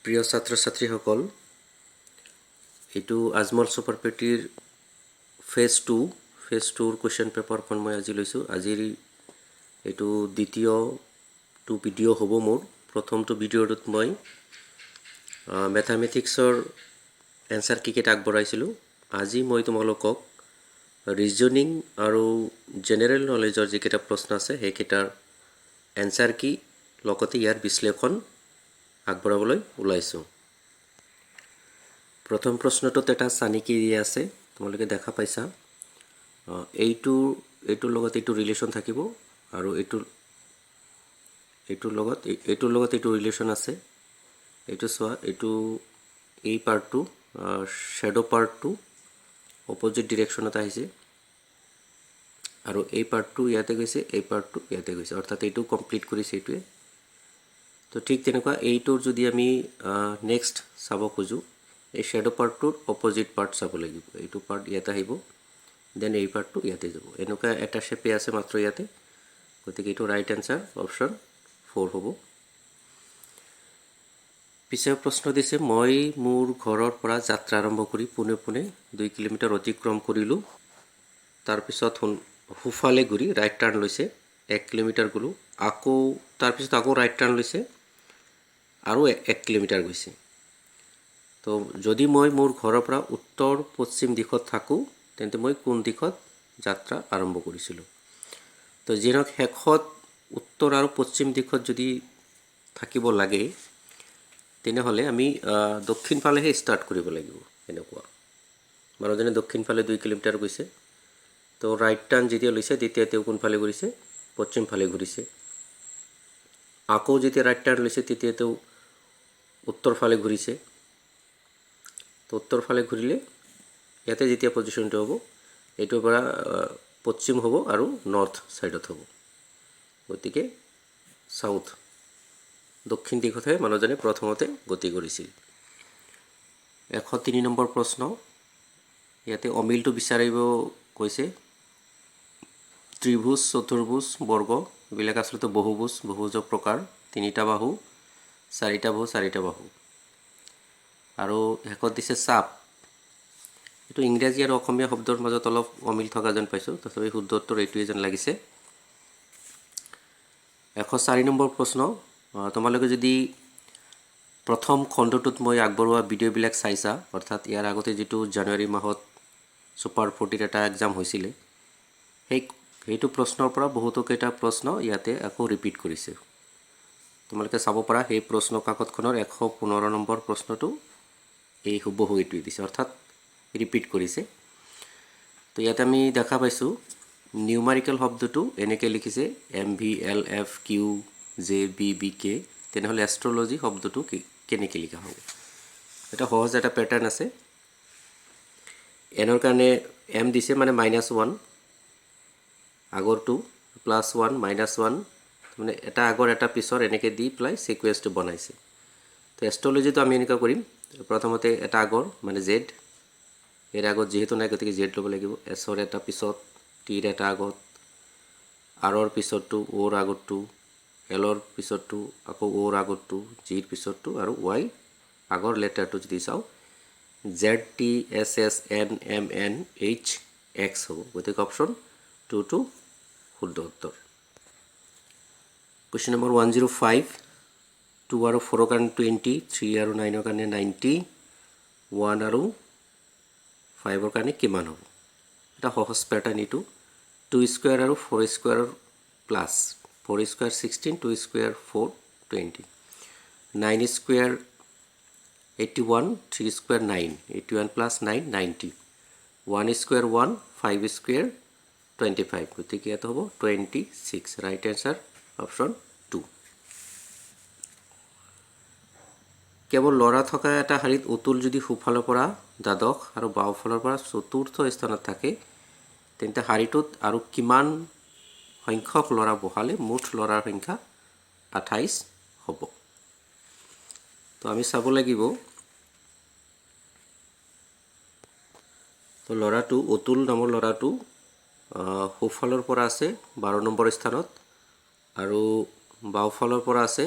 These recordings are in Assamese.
প্ৰিয় ছাত্ৰ ছাত্ৰীসকল, এইটো আজমল ছুপাৰ পেটিৰ ফেজ টুৰ কুৱেশ্যন পেপাৰখন মই আজি লৈছোঁ। আজিৰ এইটো দ্বিতীয়টো ভিডিঅ' হ'ব মোৰ। প্ৰথমটো ভিডিঅ'টোত মই মেথামেটিক্সৰ এনচাৰ কিকেইটা আগবঢ়াইছিলোঁ। আজি মই তোমালোকক ৰিজনিং আৰু জেনেৰেল নলেজৰ যিকেইটা প্ৰশ্ন আছে সেইকেইটাৰ এনচাৰ কি, লগতে ইয়াৰ বিশ্লেষণ আগবঢ়াবলৈ ওলাইছোঁ। প্ৰথম প্ৰশ্নটোত এটা চানিকি দিয়া আছে, তোমালোকে দেখা পাইছা। এইটোৰ লগত এইটো ৰিলেশ্যন থাকিব আৰু এইটোৰ লগত এইটো ৰিলেশ্যন আছে। এইটো চোৱা, এই পাৰ্টটো শ্বেডো পাৰ্টটো অপজিট ডিৰেকশ্যনত আহিছে আৰু এই পাৰ্টটো ইয়াতে গৈছে, এই পাৰ্টটো ইয়াতে গৈছে, অৰ্থাৎ এইটো কমপ্লিট কৰিছে এইটোৱে। তো ঠিক তেনেকুৱা এইটোৰ যদি আমি নেক্সট চাব খোজোঁ, এই শ্বেডো পাৰ্টটোৰ অপজিট পাৰ্ট চাব লাগিব। এইটো পাৰ্ট ইয়াতে আহিব, দেন এই পাৰ্টটো ইয়াতে যাব। এনেকুৱা এটা শ্বেপে আছে মাত্ৰ ইয়াতে, গতিকে এইটো ৰাইট এনচাৰ অপশ্যন 4 হ'ব। পিছে প্ৰশ্ন দিছে, মই মোৰ ঘৰৰ পৰা যাত্ৰা আৰম্ভ কৰি পোনে পোনে 2 কিলোমিটাৰ অতিক্ৰম কৰিলোঁ। তাৰপিছত সোঁফালে ঘূৰি ৰাইট টাৰ্ণ লৈছে, 1 কিলোমিটাৰ গ'লোঁ। তাৰপিছত আকৌ ৰাইট টাৰ্ণ লৈছে আৰু 1 কিলোমিটাৰ গৈছে। তো যদি মই মোৰ ঘৰৰ পৰা উত্তৰ পশ্চিম দিশত থাকোঁ, তেন্তে মই কোন দিশত যাত্ৰা আৰম্ভ কৰিছিলোঁ। তো যিহওক শেষত উত্তৰ আৰু পশ্চিম দিশত যদি থাকিব লাগে, তেনেহ'লে আমি দক্ষিণ ফালেহে ষ্টাৰ্ট কৰিব লাগিব। এনেকুৱা মানুহজনে দক্ষিণ ফালে 2 কিলোমিটাৰ গৈছে, তো ৰাইট টাৰ্ণ যেতিয়া লৈছে তেতিয়া তেওঁ কোনফালে ঘূৰিছে, পশ্চিম ফালে ঘূৰিছে। আকৌ যেতিয়া ৰাইট টাৰ্ণ লৈছে তেতিয়া তেওঁ উত্তৰ ফালে ঘূৰিছে। তো উত্তৰ ফালে ঘূৰিলে ইয়াতে যেতিয়া পজিশ্যনটো হ'ব, এইটোৰ পৰা পশ্চিম হ'ব আৰু নৰ্থ ছাইডত হ'ব। গতিকে দক্ষিণ দিশতহে মানুহজনে প্ৰথমতে গতি কৰিছিল। 103 নম্বৰ প্ৰশ্ন, ইয়াতে অমিলটো বিচাৰিব কৈছে। ত্ৰিভুজ, চতুৰ্ভুজ, বৰ্গ এইবিলাক আচলতে বহুভুজৰ প্ৰকাৰ। 3টা বাহু, 4টা বাহু, 4টা বাহু। আৰু শেষত দিছে চাপ। এইটো ইংৰাজী আৰু অসমীয়া শব্দৰ মাজত অলপ অমিল থকা যেন পাইছোঁ, তথাপি শুদ্ধ উত্তৰ এইটোৱে যেন লাগিছে। 104 নম্বৰ প্ৰশ্ন, তোমালোকে যদি প্ৰথম খণ্ডটোত মই আগবঢ়োৱা ভিডিঅ'বিলাক চাইছা, অৰ্থাৎ ইয়াৰ আগতে যিটো জানুৱাৰী মাহত ছুপাৰ 40ৰ এটা এক্সাম হৈছিলে, সেইটো প্ৰশ্নৰ পৰা বহুতো কেইটা প্ৰশ্ন ইয়াতে আকৌ ৰিপিট কৰিছে। তোমালোকে চাব পাৰা, সেই প্ৰশ্ন কাকতখনৰ 115 নম্বৰ প্ৰশ্নটো এই হুবহু এইটোৱে দিছে, অৰ্থাৎ ৰিপিট কৰিছে। তো ইয়াতে আমি দেখা পাইছোঁ নিউমাৰিকেল শব্দটো এনেকৈ লিখিছে MVLFQJBBK। তেনেহ'লে এষ্ট্ৰলজি শব্দটো কেনেকৈ লিখা হ'ব? এটা সহজ এটা পেটাৰ্ণ আছে। এনৰ কাৰণে M দিছে মানে -1, আগৰটো +1 -1, মানে এটা আগৰ এটা পিছৰ এনেকৈ দি পেলাই ছিকুৱেঞ্চটো বনাইছে। তো এষ্ট্ৰলজিটো আমি এনেকুৱা কৰিম, প্ৰথমতে এটা আগৰ মানে Z, এৰ আগত যেহেতু নাই গতিকে Z ল'ব লাগিব। এছৰ এটা পিছত, টিৰ এটা আগত, আৰৰ পিছতটো, ওৰ আগতটো, এলৰ পিছতটো, আকৌ ওৰ আগতটো, জিৰ পিছতটো আৰু ৱাই আগৰ লেটাৰটো যদি চাওঁ ZTSSNMNHX হ'ব। গতিকে অপশ্যন 2 শুদ্ধ উত্তৰ। কুৱেশ্যন নম্বৰ 105, 2 আৰু 4ৰ কাৰণে 20, 3 আৰু 9ৰ কাৰণে 90, 1 আৰু 5ৰ কাৰণে কিমান হ'ব? এটা সহজ পেটাৰ্ণ এইটো। 2 স্কুৱেৰ আৰু 4 স্কুৱেৰৰ plus 4 square 16, 2 square 4 20, 9 square 81, 3 square 9, 81 plus 9 90, 1 square 1, 5 square 25, গতিকে ইয়াত হ'ব 26। Right answer option 2। কেৱল ল'ৰা থকা এটা শাৰীত অতুল যদি সোঁফালৰ পৰা দ্বাদশ আৰু বাওঁফালৰ পৰা চতুৰ্থ স্থানত থাকে, তেন্তে শাৰীটোত আৰু কিমান সংখ্যক ল'ৰা বহালে মুঠ ল'ৰাৰ সংখ্যা 28 হ'ব? তো আমি চাব লাগিব। তো ল'ৰাটো, অতুল নামৰ ল'ৰাটো সোঁফালৰ পৰা আছে 12 নম্বৰ স্থানত আৰু বাওঁফালৰ পৰা আছে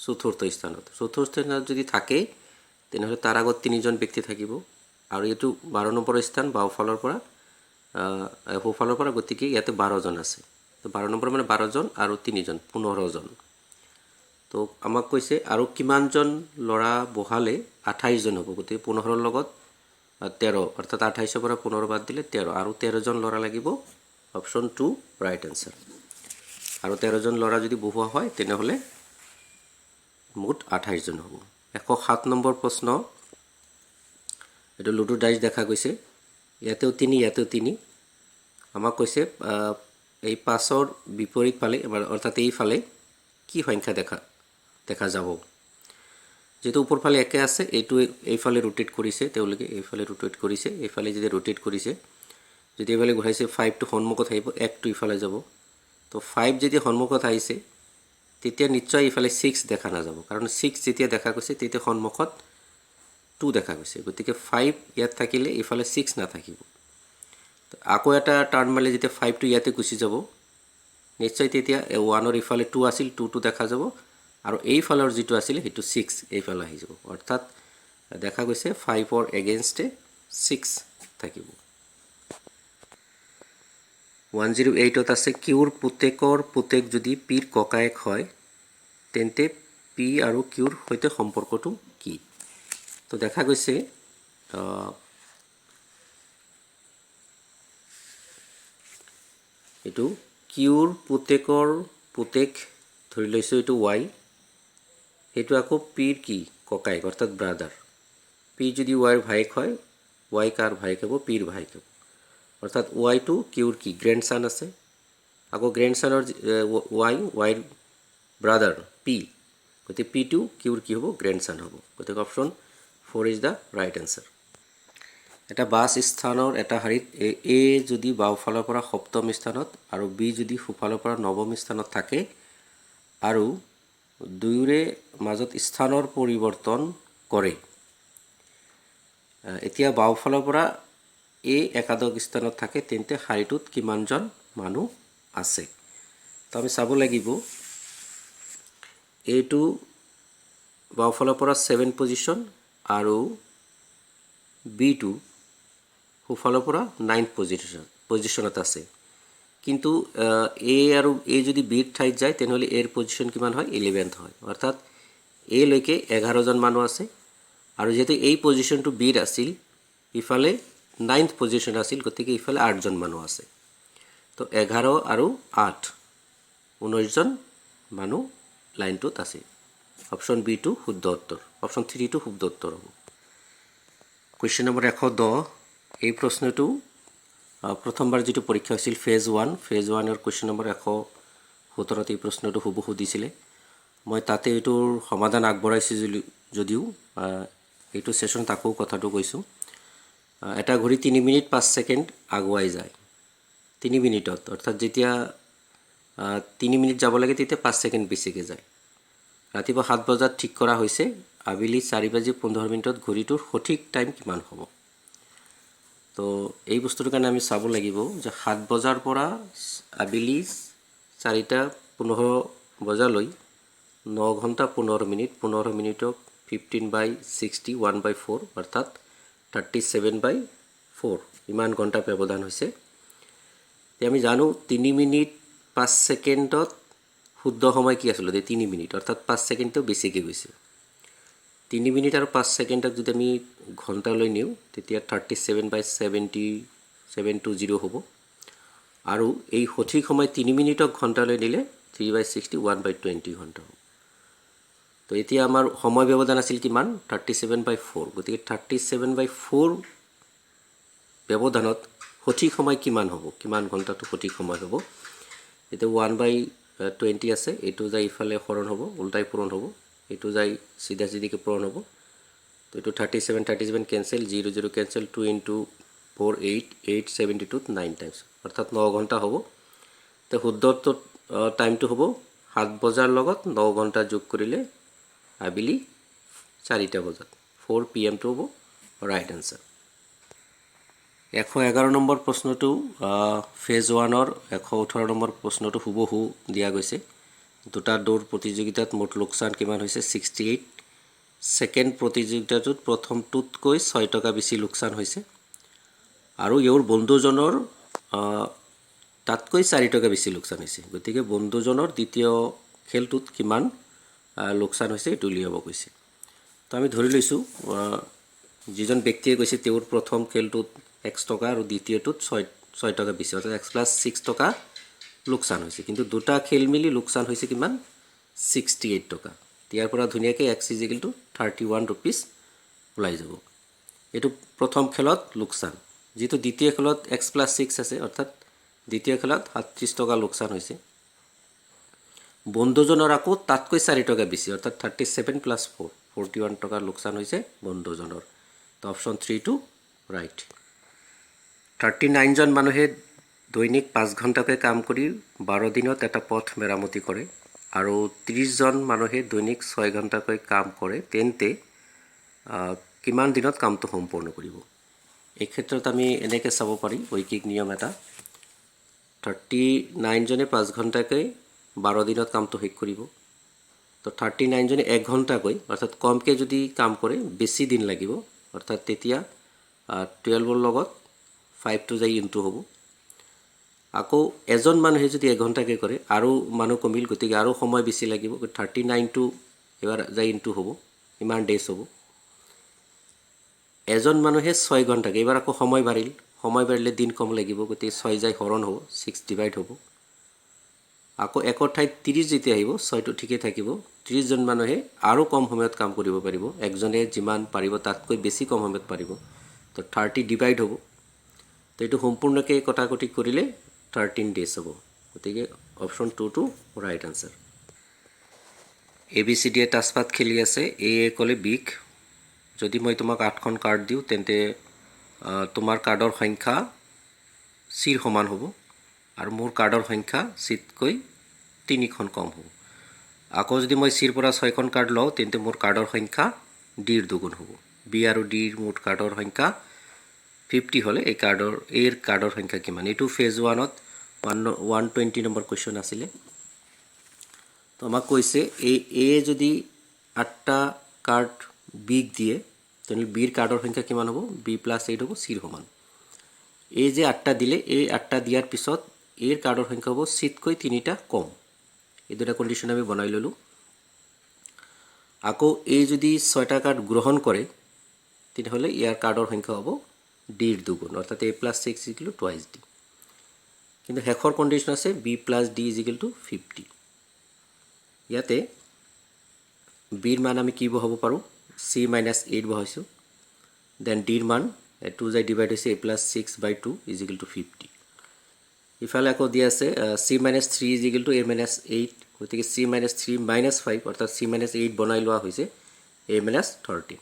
চতুৰ্থ স্থানত। চতুৰ্থ স্থানত যদি থাকে তেনেহ'লে তাৰ আগত 3জন ব্যক্তি থাকিব আৰু এইটো 12 নম্বৰ স্থান বাওঁফালৰ পৰা সোঁফালৰ পৰা, গতিকে ইয়াতে 12জন আছে। তো 12 নম্বৰ মানে 12জন আৰু 3জন 15জন। তো আমাক কৈছে আৰু কিমানজন ল'ৰা বহালে 28জন হ'ব, গতিকে 15ৰ লগত 13, অৰ্থাৎ 28ৰ পৰা 15 বাদ দিলে 13, আৰু 13জন ল'ৰা লাগিব। Option 2 right answer. আৰু 13জন ল'ৰা যদি বহোৱা হয় তেনেহ'লে মুঠ 28জন হ'ব। 107 নম্বৰ প্ৰশ্ন, এইটো লুডু ডাইচ দেখা গৈছে, ইয়াতেও 3 ইয়াতেও 3। আমাক কৈছে এই 5ৰ বিপৰীত ফালে অৰ্থাৎ এইফালে কি সংখ্যা দেখা যাব। যেহেতু ওপৰ ফালে একে আছে, এইটো এইফালে ৰোটেট কৰিছে, তেওঁলোকে এইফালে ৰোটেট কৰিছে, এইফালে যদি ৰোটেট কৰিছে, যদি এইফালে ঘূৰাইছে 5টো সন্মুখত আহিব, 1টো ইফালে যাব। তো 5 যদি সন্মুখত আহিছে তেতিয়া নিশ্চয় ইফালে 6 দেখা নাযাব, কাৰণ 6 যেতিয়া দেখা গৈছে তেতিয়া সন্মুখত 2 দেখা গৈছে, গতিকে 5 ইয়াত থাকিলে ইফালে 6 নাথাকিব। আকৌ এটা টাৰ্ণ মাৰিলে যেতিয়া 5টো ইয়াতে গুচি যাব, নিশ্চয় তেতিয়া 1ৰ ইফালে 2 আছিল, 2টো দেখা যাব, আৰু এইফালৰ যিটো আছিলে সেইটো 6 এইফালে আহি যাব, অৰ্থাৎ দেখা গৈছে 5ৰ এগেইনষ্টে 6 থাকিব। 108ত আছে কিউৰ পুতেকৰ পুতেক যদি পিৰ ককায়েক হয় তেন্তে পি আৰু কিউৰ সৈতে সম্পৰ্কটো কি? তো দেখা গৈছে এইটো কিউৰ পুতেকৰ পুতেক ধৰি লৈছোঁ, এইটো ৱাই, সেইটো আকৌ পিৰ কি ককায়েক অৰ্থাৎ ব্ৰাদাৰ। পি যদি ৱাইৰ ভায়েক হয়, ৱাই কাৰ ভায়েক হ'ব? পিৰ ভায়েক হ'ব, অৰ্থাৎ ৱাইটো কিউৰ কি গ্ৰেণ্ডছান আছে, আকৌ গ্ৰেণ্ডছানৰ ৱাইৰ ব্ৰাদাৰ পি, গতিকে পিটো কিউৰ কি হ'ব? গ্ৰেণ্ডছান হ'ব, গতিকে option 4 is the right answer. এটা বাছ স্থানৰ এটা শাৰীত এ যদি বাওঁফালৰ পৰা 7ম স্থানত আৰু বি যদি সোঁফালৰ পৰা 9ম স্থানত থাকে আৰু দুয়োৰে মাজত স্থানৰ পৰিৱৰ্তন কৰে, এতিয়া বাওঁফালৰ পৰা এ একাদশ স্থানত থাকে, তেন্তে শাৰীটোত কিমানজন মানুহ আছে? তো আমি চাব লাগিব, এইটো বাওঁফালৰ পৰা 7 পজিশ্যন আৰু বিটো সোঁফালৰ পৰা 9 পজিশ্যনত আছে, কিন্তু এ আৰু এ যদি বিৰ ঠাইত যায় তেনেহ'লে এৰ পজিশ্যন কিমান হয়? 11th হয়, অৰ্থাৎ এ লৈকে 11জন মানুহ আছে, আৰু যিহেতু এই পজিশ্যনটো বিৰ আছিল, ইফালে 9th পজিশ্যন আছিল, গতিকে ইফালে 8জন মানুহ আছে। তো 11 আৰু 8, 19জন মানুহ লাইনটোত আছে। অপশ্যন বিটো শুদ্ধ উত্তৰ, অপশ্যন 3টো শুদ্ধ উত্তৰ হ'ব। কুৱেশ্যন নম্বৰ 110, এই প্ৰশ্নটো প্ৰথমবাৰ যিটো পৰীক্ষা হৈছিল ফেজ 1ৰ কুৱেশ্যন নম্বৰ 117ত এই প্ৰশ্নটো হুবহু দিছিলে। মই তাতে এইটোৰ সমাধান আগবঢ়াইছোঁ যদিও এইটো ছেশ্যনত আকৌ কথাটো কৈছোঁ। এটা ঘড়ী 3 মিনিট 5 ছেকেণ্ড আগুৱাই যায়, 3 মিনিটত, অৰ্থাৎ যেতিয়া 3 মিনিট যাব লাগে তেতিয়া 5 ছেকেণ্ড বেছিকৈ যায়। ৰাতিপুৱা 7 বজাত ঠিক কৰা হৈছে, আবেলি 4:15 ঘড়ীটোৰ সঠিক টাইম কিমান হ'ব? তো এই বস্তুটোৰ কাৰণে আমি চাব লাগিব যে 7 বজাৰ পৰা আবেলি 4:15 বজালৈ 9 ঘণ্টা 15 মিনিট, 15 মিনিটক 15/60 1/4, অৰ্থাৎ 37/4 ইমান ঘণ্টা ব্যৱধান হৈছে। আমি জানো 3 মিনিট 5 ছেকেণ্ডত শুদ্ধ সময় কি আছিলে? 3 মিনিট, অৰ্থাৎ 5 ছেকেণ্ডটো বেছিকৈ গৈছে। 3 মিনিট আৰু 5 ছেকেণ্ডক যদি আমি ঘণ্টালৈ নিওঁ তেতিয়া 37/720 হ'ব, আৰু এই সঠিক সময় 3 মিনিটক ঘণ্টালৈ নিলে 3/60 1/20 ঘণ্টা হ'ব। তো এতিয়া আমাৰ সময় ব্যৱধান আছিল কিমান? 37/4, গতিকে 37/4 ব্যৱধানত সঠিক সময় কিমান হ'ব? কিমান ঘণ্টাটো সঠিক সময় হ'ব? এতিয়া 1/20 আছে, এইটো যাই ইফালে হৰণ হ'ব, উল্টাই পূৰণ হ'ব, এইটো যাই চিধা চিধিকৈ পূৰণ হ'ব। তো এইটো 37 কেঞ্চেল, 0 0 কেঞ্চেল, 2 × 4 8, 8 72 9 টাইমছ, অৰ্থাৎ 9 ঘণ্টা হ'ব। তো শুদ্ধ টাইমটো হ'ব 7 বজাৰ লগত 9 ঘণ্টা যোগ কৰিলে আবেলি 4টা বজাত, 4 PM হ'ব ৰাইট এনচাৰ। 111 নম্বৰ প্ৰশ্নটো ফেজ 1ৰ 118 নম্বৰ প্ৰশ্নটো হুবহু দিয়া গৈছে, দুটা দৌৰ প্ৰতিযোগিতাত মুঠ লোকচান কিমান হৈছে 68। ছেকেণ্ড প্ৰতিযোগিতাটোত প্ৰথমটোতকৈ 6 টকা বেছি লোকচান হৈছে আৰু ইওৰ বন্ধুজনৰ তাতকৈ 4 টকা বেছি লোকচান হৈছে। গতিকে বন্ধুজনৰ দ্বিতীয় খেলটোত কিমান লোকচান হৈছে এইটো উলিয়াব কৈছে। তো আমি ধৰি লৈছোঁ যিজন ব্যক্তিয়ে কৈছে তেওঁৰ প্ৰথম খেলটোত x টকা আৰু দ্বিতীয়টোত 6 টকা বেছি, অৰ্থাৎ x + 6 টকা লোকচান হৈছে। কিন্তু দুটা খেল মিলি লোকচান হৈছে কিমান 68 টকা। ইয়াৰ পৰা ধুনীয়াকৈ x = 31 rupees ওলাই যাব। এইটো প্ৰথম খেলত লোকচান। যেটো দ্বিতীয় খেলত x + 6 আছে, অৰ্থাৎ দ্বিতীয় খেলত 37 টকা লোকচান হৈছে। বন্ধুজনৰ আকৌ তাতকৈ 4 টকা বেছি, অৰ্থাৎ 37 + 4 41 টকা লোকচান হৈছে বন্ধুজনৰ। তো অপশ্যন 3 টো ৰাইট। 39 জন মানুহে দৈনিক 5 ঘণ্টাকৈ কাম কৰি 12 দিনত এটা পথ মেৰামতি কৰে আৰু 30 জন মানুহে দৈনিক 6 ঘণ্টাকৈ কাম কৰে, তেন্তে কিমান দিনত কামটো সম্পূৰ্ণ কৰিব? এই ক্ষেত্ৰত আমি এনেকৈ চাব পাৰি ঐকিক নিয়ম এটা। 39 জনে 5 ঘণ্টাকৈ 12 দিনত কামটো শেষ কৰিব। তো 39 জনে 1 ঘণ্টাকৈ, অৰ্থাৎ কমকৈ যদি কাম কৰে বেছি দিন লাগিব, অৰ্থাৎ তেতিয়া 12ৰ লগত 5টো যাই ইনটু হ'ব। আকৌ এজন মানুহে যদি 1 ঘণ্টাকৈ কৰে আৰু মানুহ কমিল, গতিকে আৰু সময় বেছি লাগিব, 39টো এবাৰ যাই ইনটু হ'ব, ইমান ডেজ হ'ব। এজন মানুহে 6 ঘণ্টাকৈ, এবাৰ আকৌ সময় বাঢ়িল, সময় বাঢ়িলে দিন কম লাগিব, গতিকে 6 যাই হৰণ হ'ব, 6 ডিভাইড হ'ব। আকৌ একৰ ঠাইত 30 যেতিয়া আহিব 6টো ঠিকে থাকিব। 30 জন মানুহে আৰু কম সময়ত কাম কৰিব পাৰিব, একজনে যিমান পাৰিব তাতকৈ বেছি কম সময়ত পাৰিব। তো 30 ডিভাইড হ'ব। তো এইটো সম্পূৰ্ণকৈ কটাকটি কৰিলে 13 ডেজ হ'ব। গতিকে অপশ্যন 2 টো ৰাইট আনচাৰ। ABCD তাচপাত খেলি আছে। এ ক'লে বিক, যদি মই তোমাক 8খন কাৰ্ড দিওঁ তেন্তে তোমাৰ কাৰ্ডৰ সংখ্যা চিৰ সমান হ'ব আৰু মোৰ কাৰ্ডৰ সংখ্যা চিতকৈ 3খন কম হ'ব। আকৌ যদি মই চিৰ পৰা 6খন কাৰ্ড লওঁ তেন্তে মোৰ কাৰ্ডৰ সংখ্যা ডিৰ দুগুণ হ'ব। বি আৰু ডিৰ মুঠ কাৰ্ডৰ সংখ্যা 50 হ'লে এৰ কাৰ্ডৰ সংখ্যা কিমান? এইটো ফেজ 1ত 120 নম্বৰ কুৱেশ্যন আছিলে। তো আমাক কৈছে এ যদি 8টা কাৰ্ড বিক দিয়ে তেনেহ'লে বিৰ কাৰ্ডৰ সংখ্যা কিমান হ'ব? বি + 8 হ'ব, চিৰ সমান। এই যে 8টা দিলে, এই 8টা দিয়াৰ পিছত এৰ কাৰ্ডৰ সংখ্যা হ'ব চিতকৈ 3টা কম। এই দুটা কণ্ডিশ্যন আমি বনাই ল'লোঁ। আকৌ এই যদি 6টা কাৰ্ড গ্ৰহণ কৰে তেতিয়াহ'লে ইয়াৰ কাৰ্ডৰ সংখ্যা হ'ব ডিৰ দুগুণ, অৰ্থাৎ a + 6 = 2d। কিন্তু শেষৰ কণ্ডিশ্যন আছে b + d = 50। ইয়াতে বিৰ মান আমি কি বহাব পাৰোঁ? c - 8 বহাইছোঁ। দেন ডিৰ মান 2 যাই ডিভাইড হৈছে a + 6/2 = 50। ইফালে আকৌ দিয়া আছে c - 3 = a - 8, গতিকে c - 3 - 5, অৰ্থাৎ c - 8 বনাই লোৱা হৈছে a - 13।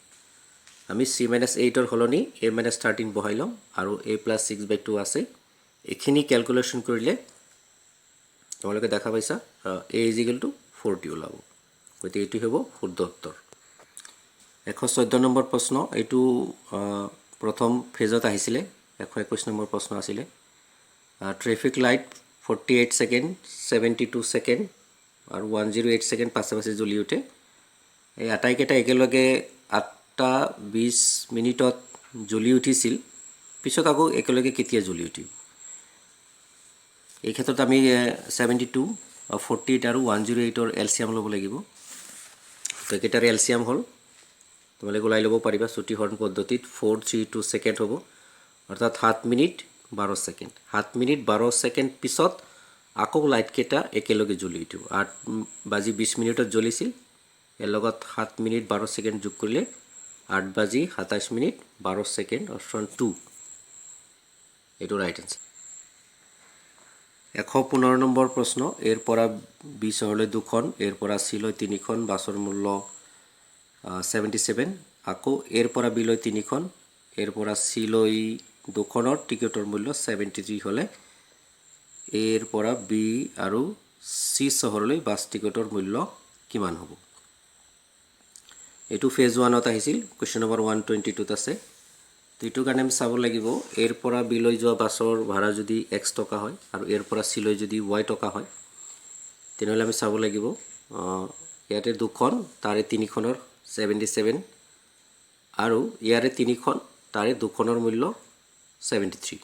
আমি c - 8ৰ সলনি a - 13 বহাই ল'ম আৰু a + 6/2 আছে। এইখিনি কেলকুলেশ্যন কৰিলে তোমালোকে দেখা পাইছা a = 40 ওলাব। গতিকে এইটো হ'ব শুদ্ধ উত্তৰ। 114 নম্বৰ প্ৰশ্ন, এইটো প্ৰথম ফেজত আহিছিলে, 121 নম্বৰ প্ৰশ্ন আছিলে। ট্ৰেফিক লাইট 48 ছেকেণ্ড, 72 ছেকেণ্ড আৰু 108 ছেকেণ্ড পাছে পাছে জ্বলি উঠে। এই আটাইকেইটা একেলগে 8:20 মিনিটত জ্বলি উঠিছিল, পিছত আকৌ একেলগে কেতিয়া জ্বলি উঠিব? এই ক্ষেত্ৰত আমি 72, 48 আৰু 108ৰ এলচিয়াম ল'ব লাগিব। তো এইকেইটাৰ এলচিয়াম হ'ল, তোমালোকে ওলাই ল'ব পাৰিবা চুটি হৰণ পদ্ধতিত 432 ছেকেণ্ড হ'ব, অৰ্থাৎ 7 মিনিট 12 ছেকেণ্ড। 7 মিনিট 12 ছেকেণ্ড পিছত আকৌ লাইটকেইটা একেলগে জ্বলি উঠিব। 8:20 জ্বলিছিল, ইয়াৰ লগত 7 মিনিট 12 ছেকেণ্ড যোগ কৰিলে 8:27 12 ছেকেণ্ড, অপশ্যন 2 এইটো ৰাইট আনচাৰ। 115 নম্বৰ প্ৰশ্ন, এৰ পৰা বি চহৰলৈ 2খন, এৰ পৰা চিলৈ 3খন, বাছৰ মূল্য 77। আকৌ এৰ পৰা বিলৈ 3খন, এৰ পৰা চিলৈ 2খনৰ টিকেটৰ মূল্য 73 হ'লে এৰ পৰা বি আৰু চি চহৰলৈ বাছ টিকেটৰ মূল্য কিমান হ'ব? এইটো ফেজ 1ত আহিছিল, কুৱেশ্যন নম্বৰ 122ত আছে। তো এইটোৰ কাৰণে আমি চাব লাগিব এৰ পৰা বিলৈ যোৱা বাছৰ ভাড়া যদি x টকা হয় আৰু এৰ পৰা চিলৈ যদি y টকা হয়, তেনেহ'লে আমি চাব লাগিব ইয়াতে 2খন তাৰে 3খনৰ 77 আৰু ইয়াৰে 3খন তাৰে 2খনৰ মূল্য 73।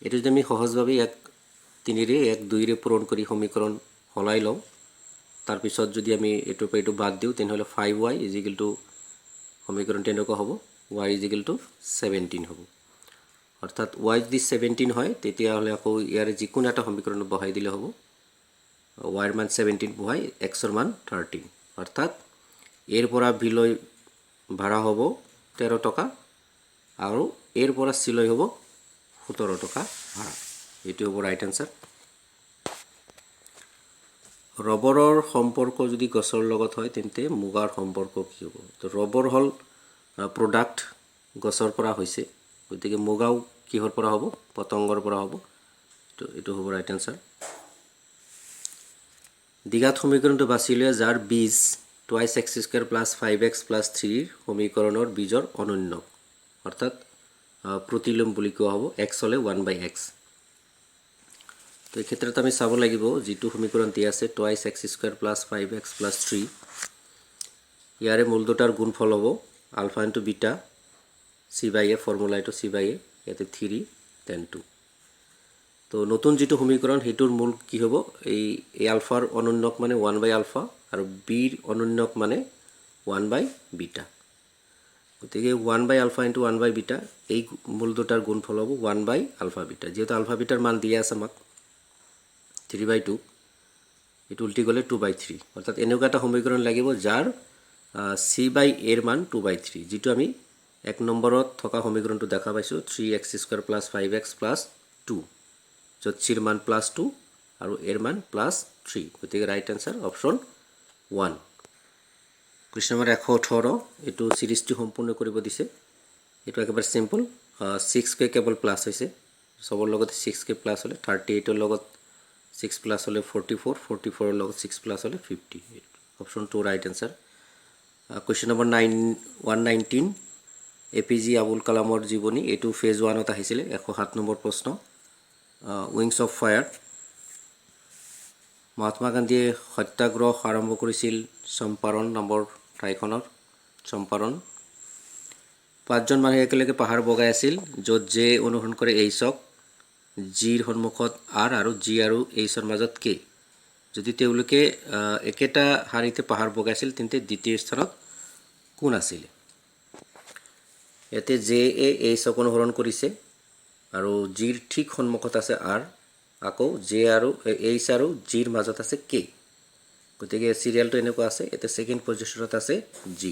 এইটো যদি আমি সহজভাৱে ইয়াক 3ৰে 1 2ৰে পূৰণ কৰি সমীকৰণ হলাই লওঁ, তাৰপিছত যদি আমি এইটোৰ পৰা এইটো বাদ দিওঁ তেনেহ'লে 5y সমীকৰণ তেনেকুৱা হ'ব, y 17 হ'ব। অৰ্থাৎ y যদি 17 হয় তেতিয়াহ'লে আকৌ ইয়াৰে যিকোনো এটা সমীকৰণ বহাই দিলে হ'ব, y ৰ মান 17 বহাই x ৰ মান 13। অৰ্থাৎ এৰ পৰা b লৈ ভাড়া হ'ব 13 টকা আৰু এৰ পৰা c লৈ হ'ব 17 টকা ভাড়া। এইটো হ'ব ৰাইট আনসাৰ। ৰবৰৰ সম্পৰ্ক যদি গছৰ লগত হয় তেন্তে মুগাৰ সম্পৰ্ক কি হ'ব? তো ৰবৰ হ'ল প্ৰডাক্ট গছৰ পৰা হৈছে, গতিকে মুগাও কিহৰ পৰা হ'ব? পতংগৰ পৰা হ'ব। তো এইটো হ'ব ৰাইট আনসাৰ। দ্বিঘাত সমীকৰণটো বাছি উলিওৱা যাৰ বীজ 2x² + 5x + 3 সমীকৰণৰ বীজৰ অনন্য, অৰ্থাৎ প্ৰতিলোম বুলি কোৱা হ'ব, x হ'লে 1/x। তো এই ক্ষেত্ৰত আমি চাব লাগিব যিটো সমীকৰণ দিয়া আছে 2x² + 5x + 3, ইয়াৰে মূল দুটাৰ গুণফল হ'ব ULFA into beta c/a, formula এইটো c/a, ইয়াতে 3 then 2। তো নতুন যিটো সমীকৰণ সেইটোৰ মূল কি হ'ব? এই আলফাৰ অনন্যক মানে 1/α আৰু বিৰ অনন্যক মানে 1/β। গতিকে 1/α ইনটু 1/β এই মূল দুটাৰ গুণফল হ'ব 1/α-β। যেহেতু আলফা বিটাৰ মান দিয়া আছে আমাক 3/2, এইটো উল্টি গ'লে 2/3। অৰ্থাৎ এনেকুৱা এটা সমীকৰণ লাগিব যাৰ c/a ৰ মান 2/3, যিটো আমি 1 নম্বৰত থকা সমীকৰণটো দেখা পাইছোঁ 3x² + 5x + 2, য'ত c ৰ মান +2 আৰু a ৰ মান +3। গতিকে right answer option 1। Question number 118, এইটো চিৰিজটো সম্পূৰ্ণ কৰিব দিছে। এইটো একেবাৰে চিম্পল, 6k কেৱল প্লাছ হৈছে, চবৰ লগতে 6k প্লাছ হ'লে 38ৰ লগত 6 প্লাছ হ'লে 44, 44ৰ লগত 6 প্লাছ হ'লে 50। Option 2 right answer. Question number 119, APJ Abul কালামৰ জীৱনী, এইটো ফেজ 1ত আহিছিলে, 107 নম্বৰ প্ৰশ্ন। উইংছ অফ ফায়াৰ, মহাত্মা গান্ধীয়ে সত্যাগ্ৰহ আৰম্ভ কৰিছিল চম্পাৰণ নামৰ ঠাইখনৰ, চম্পাৰণ। 5জন মানুহে একেলগে পাহাৰ বগাই আছিল, য'ত জে অনুসৰণ কৰে এইচক, জিৰ সন্মুখত আৰ আৰু জি আৰু এইচৰ মাজত কে। যদি তেওঁলোকে একেটা শাৰীতে পাহাৰ বগাইছিল তেন্তে দ্বিতীয় স্থানত কোন আছিল? ইয়াতে জে এইচক অনুসৰণ কৰিছে আৰু জিৰ ঠিক সন্মুখত আছে আৰ, আকৌ জে আৰু এইচ আৰু জিৰ মাজত আছে কে। গতিকে চিৰিয়েলটো এনেকুৱা আছে, ইয়াতে ছেকেণ্ড পজিশ্যনত আছে জি।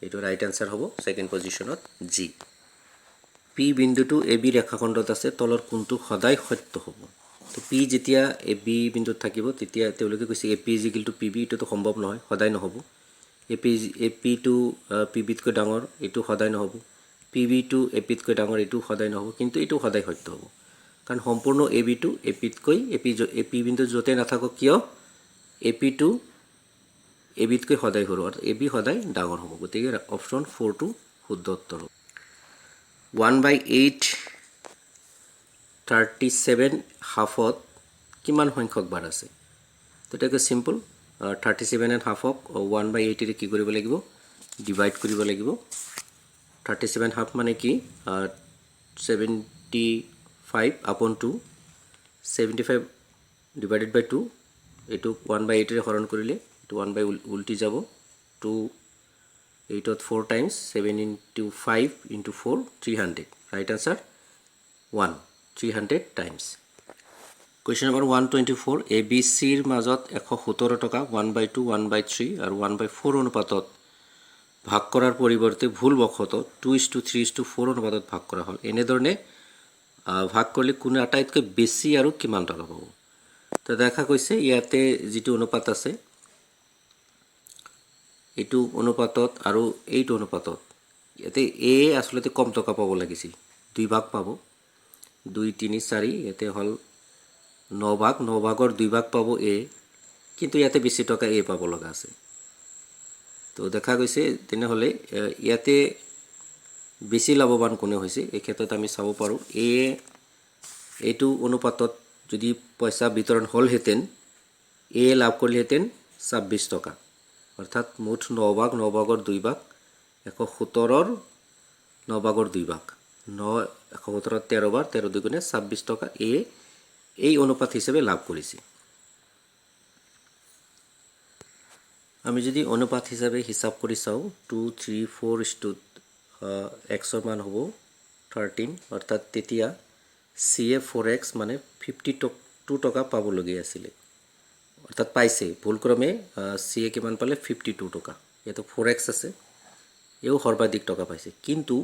এইটো ৰাইট আনসাৰ হ'ব, ছেকেণ্ড পজিশ্যনত জি। পি বিন্দুটো এ বি ৰেখাখণ্ডত আছে, তলৰ কোনটো সদায় সত্য হ'ব? তো পি যেতিয়া এ বি বিন্দুত থাকিব তেতিয়া তেওঁলোকে কৈছে এ পি = পি বি, এইটোতো সম্ভৱ নহয়, সদায় নহ'ব। এ পিটো পি বিতকৈ ডাঙৰ, এইটো সদায় নহ'ব। পি বিটো এ পিতকৈ ডাঙৰ, এইটো সদায় নহ'ব, কিন্তু এইটো সদায় সত্য হ'ব। কাৰণ সম্পূৰ্ণ এ বিটো এ পিতকৈ এ পি বিন্দু য'তে নাথাকক কিয় এ পিটো এ বিতকৈ সদায় সৰু, আৰু এ বি সদায় ডাঙৰ হ'ব। গতিকে অপশ্যন 4টো শুদ্ধ উত্তৰ হ'ব। 1/8 37 হাফত কিমান সংখ্যক বাৰ আছে? তো এটাকে চিম্পল, 37.5ক 1/8ৰে কি কৰিব লাগিব? ডিভাইড কৰিব লাগিব। 37 হাফ মানে কি? 75/2, 75 ডিভাইডেড বাই 2, এইটো 1/8ৰে হৰণ কৰিলে এইটো 1 উল্টি যাব, 2 8ত 4 times, 7 × 5 × 4 300। Right answer 1, 300 times. Question number 124, ABCৰ মাজত 117 টকা 1/2, 1/3 আৰু 1/4 অনুপাতত ভাগ কৰাৰ পৰিৱৰ্তে ভুলবশতঃ 2:3:4 অনুপাতত ভাগ কৰা হ'ল। এনেধৰণে ভাগ কৰিলে কোনো আটাইতকৈ বেছি আৰু কিমান টকা পাব? তো দেখা গৈছে ইয়াতে যিটো অনুপাত আছে এইটো অনুপাতত আৰু এইটো অনুপাতত ইয়াতে এ আচলতে কম টকা পাব লাগিছিল, 2 ভাগ পাব, 2 3 4, ইয়াতে হ'ল 9 ভাগ, 9 ভাগৰ 2 ভাগ পাব এ, কিন্তু ইয়াতে বেছি টকা এ পাব লগা আছে। তো দেখা গৈছে তেনেহ'লে ইয়াতে বেছি লাভৱান কোনে হৈছে? এই ক্ষেত্ৰত আমি চাব পাৰোঁ এইটো অনুপাতত যদি পইচা বিতৰণ হ'লহেঁতেন এ লাভ কৰিলেহেঁতেন 26 টকা, অৰ্থাৎ মুঠ 9 ভাগ, 9 ভাগৰ 2 ভাগ, 117ৰ 9 ভাগৰ 2 ভাগ, 117ৰ 13 বাৰ, 13 দুগুণে 26 টকা এ এই অনুপাত হিচাপে লাভ কৰিছে। আমি যদি অনুপাত হিচাপে হিসাব কৰি চাওঁ 2, 3, 4 xৰ মান হ'ব 13, অৰ্থাৎ তেতিয়া CA 4x মানে 52 টকা পাবলগীয়া আছিলে, অৰ্থাৎ পাইছে। ভুলক্ৰমে CA কিমান পালে 52 টকা, ইয়াতো 4x আছে, এও সৰ্বাধিক টকা পাইছে। কিন্তু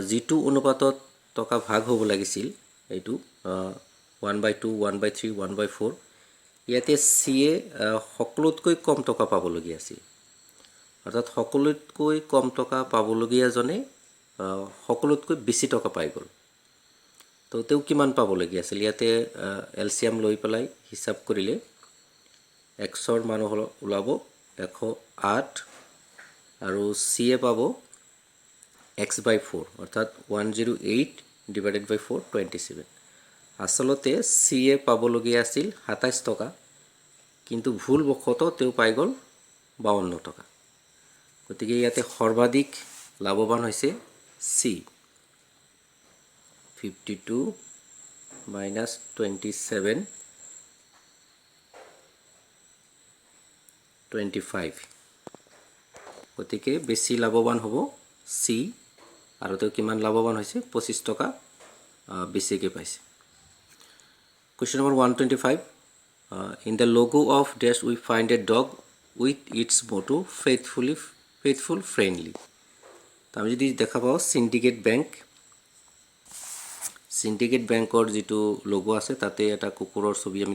যিটো অনুপাতত টকা ভাগ হ'ব লাগিছিল এইটো 1/2, 1/3, 1/4, ইয়াতে CA সকলোতকৈ কম টকা পাবলগীয়া আছিল, অৰ্থাৎ সকলোতকৈ কম টকা পাবলগীয়াজনে সকলোতকৈ বেছি টকা পাই গ'ল। তো তেওঁ কিমান পাবলগীয়া আছিল, ইয়াতে এলচিয়াম লৈ পেলাই হিচাপ কৰিলে xৰ মান ওলাব 108 আৰু CA পাব x/4, অৰ্থাৎ 108 ডিভাইডেড বাই 4, 27। আচলতে CA পাবলগীয়া আছিল 27 টকা, কিন্তু ভুলবশতঃ তেওঁ পাই গ'ল 52 টকা। গতিকে ইয়াতে সৰ্বাধিক লাভৱান হৈছে C। 52 minus 27, 25। গতিকে বেছি লাভৱান হ'ব C, আৰু তেওঁ কিমান লাভৱান হৈছে 25 টকা বেছিকৈ পাইছে। Question number 125. In the logo of dash we find a dog with its motto faithful friendly. তো আমি যদি দেখা পাওঁ সিন্ডিকেট বেংকৰ যিটো লোগো আছে তাতে এটা কুকুৰৰ ছবি আমি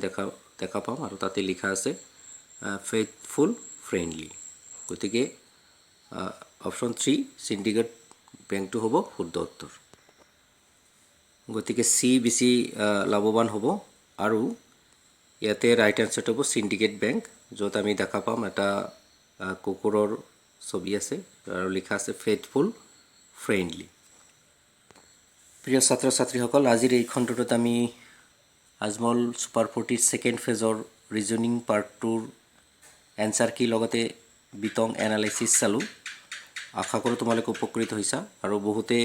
দেখা পাম, আৰু তাতে লিখা আছে ফেইথফুল ফ্ৰেণ্ডলি। গতিকে অপশ্যন 3 সিন্ডিকেট বেংকটো হ'ব শুদ্ধ উত্তৰ। গতিকে C বেছি লাভৱান হ'ব, আৰু ইয়াতে ৰাইট আনসাৰটো হ'ব সিন্ডিকেট বেংক, য'ত আমি দেখা পাম এটা কুকুৰৰ ছবি আছে আৰু লিখা আছে ফেইথফুল ফ্ৰেণ্ডলি। প্ৰিয় ছাত্ৰ ছাত্ৰীসকল, আজিৰ এই খণ্ডটোত আমি আজমল সুপাৰ 40 ছেকেণ্ড ফেজৰ ৰিজনিং পাৰ্ট 2ৰ এনসাৰ কি লগতে বিতং এনালাইচিছ চালোঁ। আশা কৰোঁ তোমালোকে উপকৃত হৈছা, আৰু বহুতে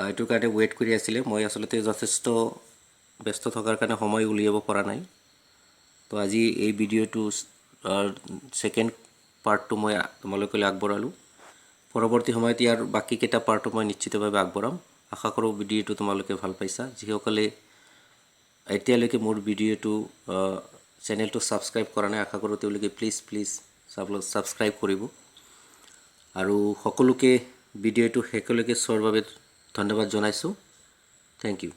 এইটোৰ কাৰণে ৱেইট কৰি আছিলে। মই আচলতে যথেষ্ট ব্যস্ত থকাৰ কাৰণে সময় উলিয়াব পৰা নাই। তো আজি এই ভিডিঅ'টো ছেকেণ্ড পাৰ্টটো মই তোমালোকলৈ আগবঢ়ালোঁ। পৰৱৰ্তী সময়ত ইয়াৰ বাকীকেইটা পাৰ্টো মই নিশ্চিতভাৱে আগবঢ়াম। আশা কৰোঁ ভিডিঅ'টো তোমালোকে ভাল পাইছা। যিসকলে এতিয়ালৈকে মোৰ ভিডিঅ'টো চেনেলটো ছাবস্ক্ৰাইব কৰা নাই, আশা কৰোঁ তেওঁলোকে প্লিজ ছাবস্ক্ৰাইব কৰিব, আৰু সকলোকে ভিডিঅ'টো শেষলৈকে চোৱাৰ বাবে ধন্যবাদ জনাইছোঁ। Thank U.